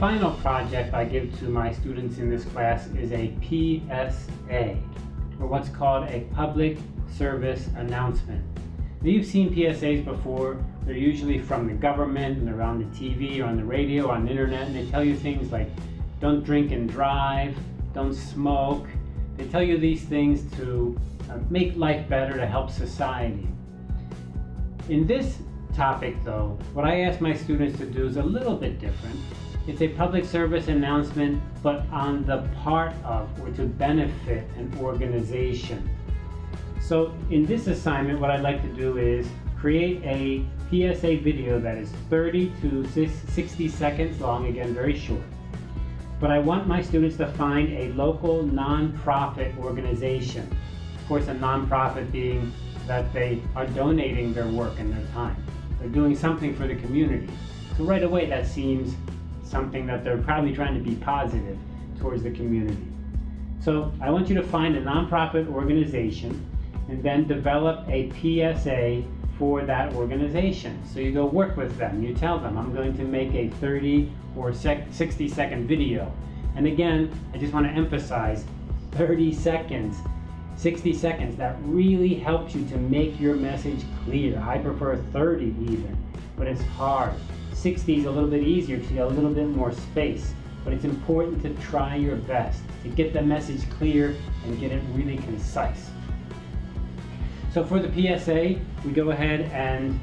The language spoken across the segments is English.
final project I give to my students in this class is a PSA, or what's called a public service announcement. Now, you've seen PSAs before. They're usually from the government, and they're on the TV or on the radio, on the internet, and they tell you things like don't drink and drive, don't smoke. They tell you these things to make life better, to help society. In this topic though, what I ask my students to do is a little bit different. It's a public service announcement, but on the part of or to benefit an organization. So in this assignment, what I'd like to do is create a PSA video that is 30 to 60 seconds long, again, very short. But I want my students to find a local nonprofit organization. Of course, a nonprofit being that they are donating their work and their time. They're doing something for the community. So right away, that seems something that they're probably trying to be positive towards the community. So I want you to find a nonprofit organization and then develop a PSA for that organization. So you go work with them. You tell them, I'm going to make a 30 or 60 second video. And again, I just want to emphasize 30 seconds, 60 seconds, that really helps you to make your message clear. I prefer 30 even, but it's hard. 60 is a little bit easier to get a little bit more space, but it's important to try your best to get the message clear and get it really concise. So for the PSA, we go ahead and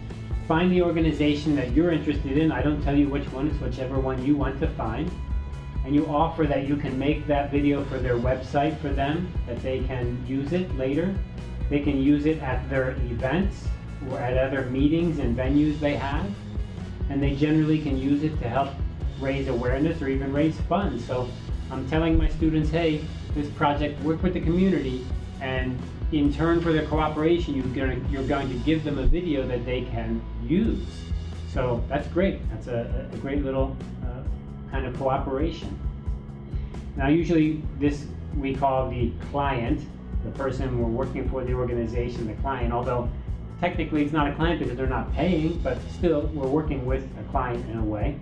find the organization that you're interested in. I don't tell you which one, it's whichever one you want to find. And you offer that you can make that video for their website for them, that they can use it later. They can use it at their events or at other meetings and venues they have. And they generally can use it to help raise awareness or even raise funds. So I'm telling my students, hey, this project, work with the community, and in turn for their cooperation, you're going to give them a video that they can use. So that's great. That's a great little kind of cooperation. Now usually this we call the client, the person we're working for, the organization, the client, although technically it's not a client because they're not paying, but still we're working with a client in a way.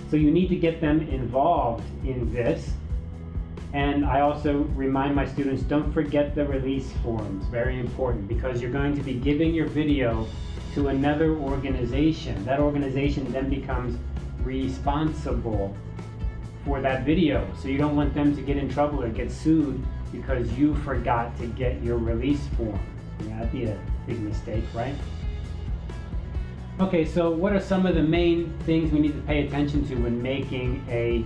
So you need to get them involved in this. And I also remind my students, don't forget the release forms, very important, because you're going to be giving your video to another organization. That organization then becomes responsible for that video. So you don't want them to get in trouble or get sued because you forgot to get your release form. Yeah, that'd be a big mistake, right? Okay, so what are some of the main things we need to pay attention to when making a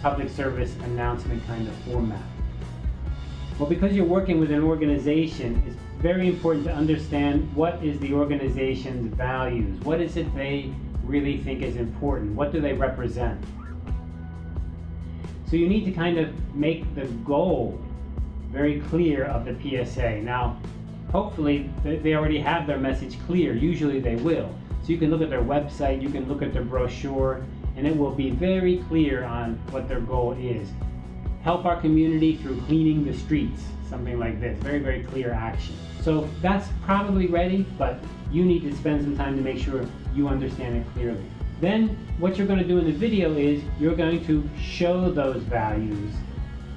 public service announcement kind of format? Well, because you're working with an organization, it's very important to understand what is the organization's values. What is it they really think is important? What do they represent? So you need to kind of make the goal very clear of the PSA. Now, hopefully they already have their message clear. Usually they will. So you can look at their website, you can look at their brochure, and it will be very clear on what their goal is. Help our community through cleaning the streets, something like this. Very, very clear action. So that's probably ready, but you need to spend some time to make sure you understand it clearly. Then what you're going to do in the video is you're going to show those values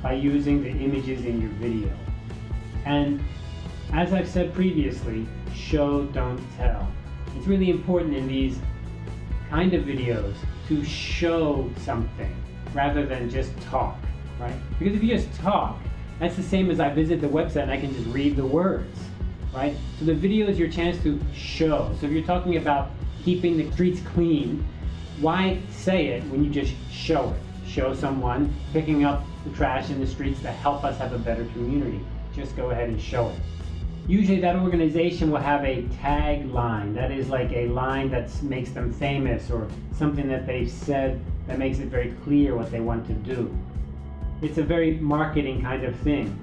by using the images in your video. And as I've said previously, show, don't tell. It's really important in these kind of videos to show something rather than just talk, right? Because if you just talk, that's the same as I visit the website and I can just read the words, right? So the video is your chance to show. So if you're talking about keeping the streets clean, why say it when you just show it? Show someone picking up the trash in the streets to help us have a better community. Just go ahead and show it. Usually that organization will have a tagline. That is like a line that makes them famous or something that they've said that makes it very clear what they want to do. It's a very marketing kind of thing.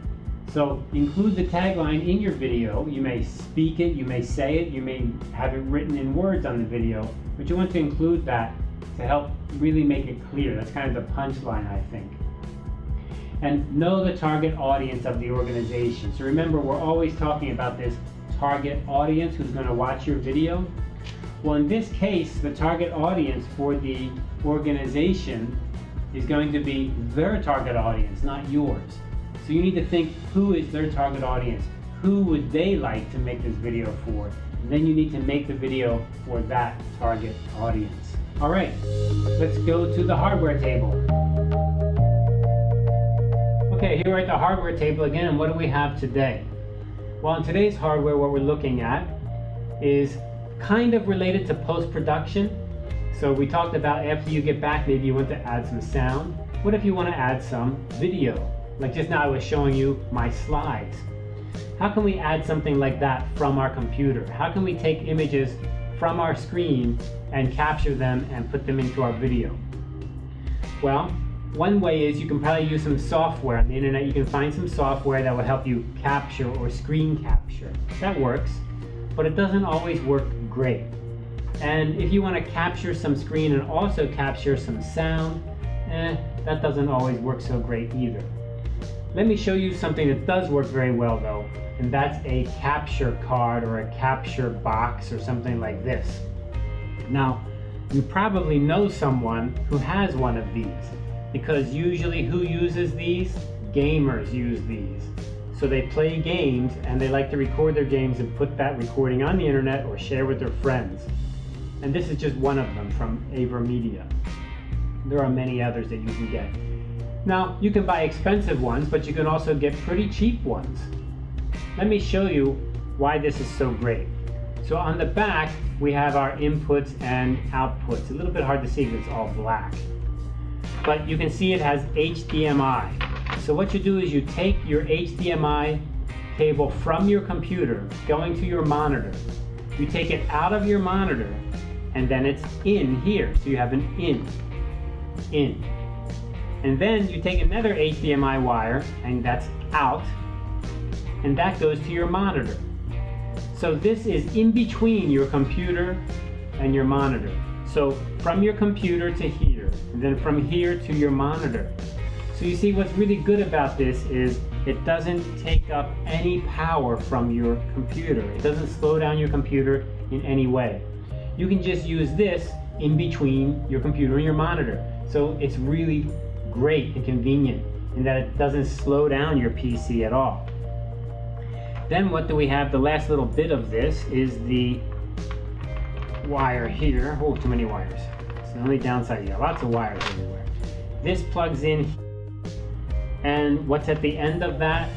So include the tagline in your video. You may speak it, you may say it, you may have it written in words on the video, but you want to include that to help really make it clear. That's kind of the punchline, I think. And know the target audience of the organization. So remember, we're always talking about this target audience who's going to watch your video. Well, in this case, the target audience for the organization is going to be their target audience, not yours. So you need to think, who is their target audience? Who would they like to make this video for? And then you need to make the video for that target audience. All right, let's go to the hardware table. Okay, here we're at the hardware table again, and what do we have today? Well, in today's hardware, what we're looking at is kind of related to post-production. So we talked about after you get back, maybe you want to add some sound. What if you want to add some video? Like just now I was showing you my slides. How can we add something like that from our computer? How can we take images from our screen and capture them and put them into our video? Well, one way is you can probably use some software on the internet. You can find some software that will help you capture or screen capture. That works, but it doesn't always work great. And if you want to capture some screen and also capture some sound, that doesn't always work so great either. Let me show you something that does work very well though, and that's a capture card or a capture box or something like this. Now, you probably know someone who has one of these, because usually who uses these? Gamers use these. So they play games and they like to record their games and put that recording on the internet or share with their friends. And this is just one of them from AverMedia. There are many others that you can get. Now, you can buy expensive ones, but you can also get pretty cheap ones. Let me show you why this is so great. So on the back, we have our inputs and outputs. A little bit hard to see because it's all black. But you can see it has HDMI. So what you do is you take your HDMI cable from your computer going to your monitor. You take it out of your monitor and then it's in here. So you have an in. And then you take another HDMI wire and that's out, and that goes to your monitor. So this is in between your computer and your monitor. So from your computer to here, and then from here to your monitor. So you see what's really good about this is it doesn't take up any power from your computer. It doesn't slow down your computer in any way. You can just use this in between your computer and your monitor. So it's really great and convenient in that it doesn't slow down your PC at all. Then what do we have? The last little bit of this is the wire here. Oh, too many wires. It's the only downside. You got lots of wires everywhere. This plugs in, and what's at the end of that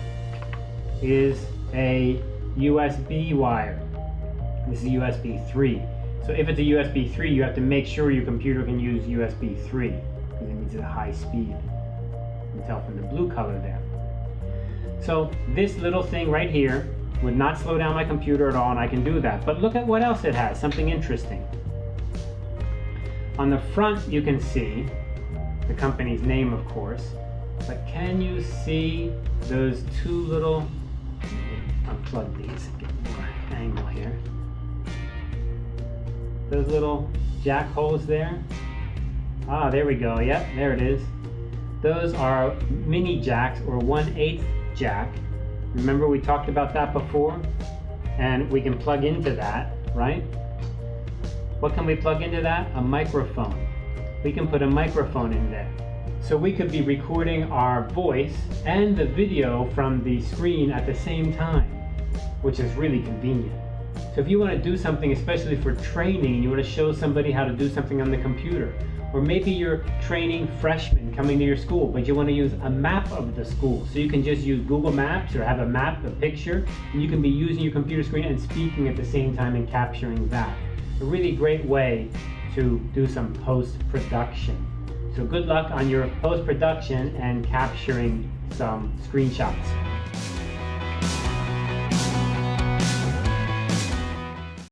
is a USB wire. This is USB 3. So if it's a USB 3, you have to make sure your computer can use USB 3 because it needs a high speed. You can tell from the blue color there. So this little thing right here would not slow down my computer at all, and I can do that. But look at what else it has, something interesting. On the front you can see the company's name, of course, but can you see those two little, unplug these, get more angle here. Those little jack holes there. Ah, there we go, yep, there it is. Those are mini jacks, or 1/8 jack. Remember we talked about that before? And we can plug into that, right? What can we plug into that? A microphone. We can put a microphone in there. So we could be recording our voice and the video from the screen at the same time, which is really convenient. So if you want to do something, especially for training, you want to show somebody how to do something on the computer, or maybe you're training freshmen coming to your school, but you want to use a map of the school. So you can just use Google Maps or have a map, a picture, and you can be using your computer screen and speaking at the same time and capturing that. A really great way to do some post-production. So good luck on your post-production and capturing some screenshots.